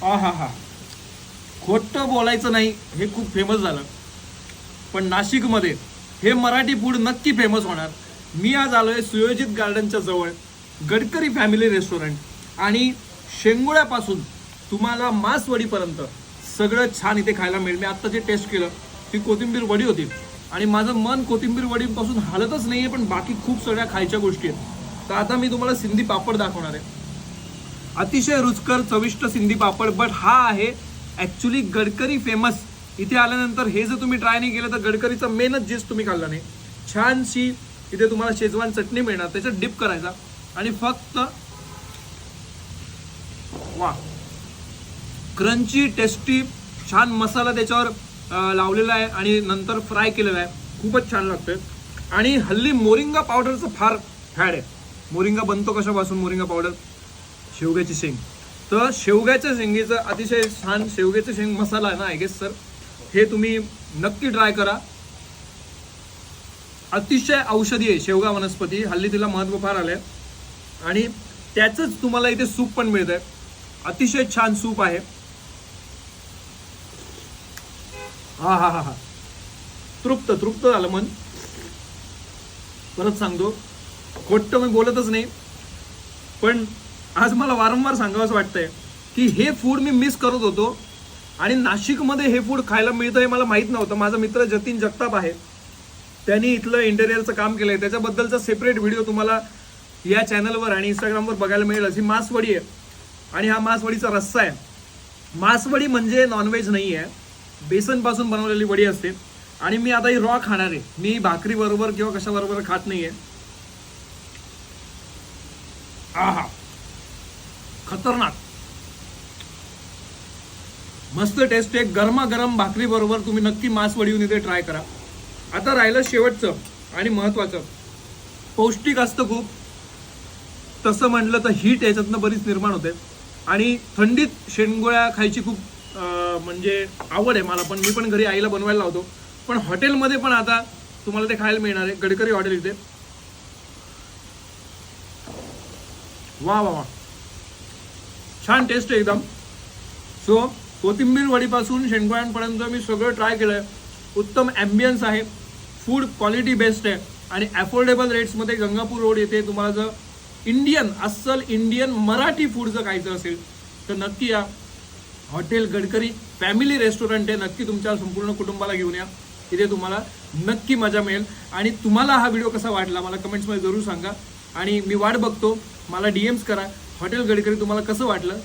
हा हा, खोटं बोलायचं नाही, हे खूप फेमस झालं. पण नाशिकमध्ये हे मराठी फूड नक्की फेमस होणार. मी आज आलोय सुयोजित गार्डनच्या जवळ गडकरी फॅमिली रेस्टॉरंट आणि शेंगोळ्यापासून तुम्हाला मासवडीपर्यंत सगळं छान इथे खायला मिळेल. मी आत्ता जे टेस्ट केलं ती कोथिंबीर वडी होती आणि माझं मन कोथिंबीर वडीपासून हालतच नाही आहे, पण बाकी खूप सगळ्या खायच्या गोष्टी आहेत. तर आता मी तुम्हाला सिंधी पापड दाखवणार आहे. अतिशय रुचकर चविष्ट सिंधी पापड, बट हा आहे ॲक्च्युली गडकरी फेमस. इथे आल्यानंतर हे जर तुम्ही ट्राय नाही केलं तर गडकरीचा मेनच डिश तुम्ही खाल्ला नाही. छानशी इथे तुम्हाला शेजवान चटणी मिळणार, त्याच्यात डिप करायचा आणि फक्त वा, क्रंची टेस्टी छान मसाला त्याच्यावर लावलेला आहे आणि नंतर फ्राय केलेला आहे. खूपच छान लागतंय. आणि हल्ली मोरिंगा पावडरचं फार फॅड आहे. मोरिंगा बनतो कशापासून? मोरिंगा पावडर शेवग्याची शेंग. तर शेवग्याच्या शेंगेचं अतिशय छान शेवग्याचं शेंग मसाला आहे ना, आय गेस सर, हे तुम्ही नक्की ट्राय करा. अतिशय औषधी आहे शेवगा वनस्पती, हल्ली तिला महत्त्व फार आलंय. आणि त्याचंच तुम्हाला इथे सूप पण मिळत आहे. अतिशय छान सूप आहे. हा हा हा हा, तृप्त तृप्त झालं मन. परत सांगतो, खोटं मी बोलतच नाही, पण आज मला वारंवार सांगावंसं वाटतंय की हे फूड मी मिस करत होतो आणि नाशिकमध्ये हे फूड खायला मिळतं हे मला माहीत नव्हतं. माझा मित्र जतीन जगताप आहे, त्यांनी इथलं इंटेरियरचं काम केलं आहे. त्याच्याबद्दलचा सेपरेट व्हिडिओ तुम्हाला या चॅनलवर आणि इंस्टाग्रामवर बघायला मिळेल. ही मासवडी आहे आणि हा मासवडीचा रस्सा आहे. मासवडी म्हणजे नॉनव्हेज नाही आहे, बेसनपासून बनवलेली वडी असते. आणि मी आता ही रॉ खाणार आहे. मी भाकरी बरोबर किंवा कशाबरोबर खात नाही आहे. आहा, खतरनाक, मस्त टेस्ट आहे. गरमागरम भाकरी बरोबर तुम्ही नक्की मासवडी येऊन इथे ट्राय करा. आता राहिलं शेवटचं आणि महत्त्वाचं, पौष्टिक असतं खूप. तसं म्हटलं तर हीट याच्यातनं बरीच निर्माण होते आणि थंडीत शेंगोळ्या खायची खूप म्हणजे आवड आहे मला. पण मी पण घरी आईला बनवायला लावतो. पण हॉटेलमध्ये पण आता तुम्हाला ते खायला मिळणार आहे. गडकरी हॉटेल इथे. वा वा वा, छान टेस्ट आहे एकदम. सो कोथिंबीर वडीपासून शेंगोळ्यांपर्यंत मी सगळं ट्राय केलं आहे. उत्तम ॲम्बियन्स आहे, फूड क्वालिटी बेस्ट आहे आणि अफोर्डेबल रेट्समध्ये गंगापूर रोड येथे तुम्हाला जर इंडियन अस्सल इंडियन मराठी फूड जर खायचं असेल तर नक्की या. हॉटेल गडकरी फॅमिली रेस्टॉरंट आहे. नक्की तुमच्या संपूर्ण कुटुंबाला घेऊन या. इथे तुम्हाला नक्की मजा मिळेल. आणि तुम्हाला हा व्हिडिओ कसा वाटला मला कमेंट्समध्ये जरूर सांगा आणि मी वाट बघतो. मला DMs करा. हॉटेल गडकरी तुम्हाला कसं वाटलं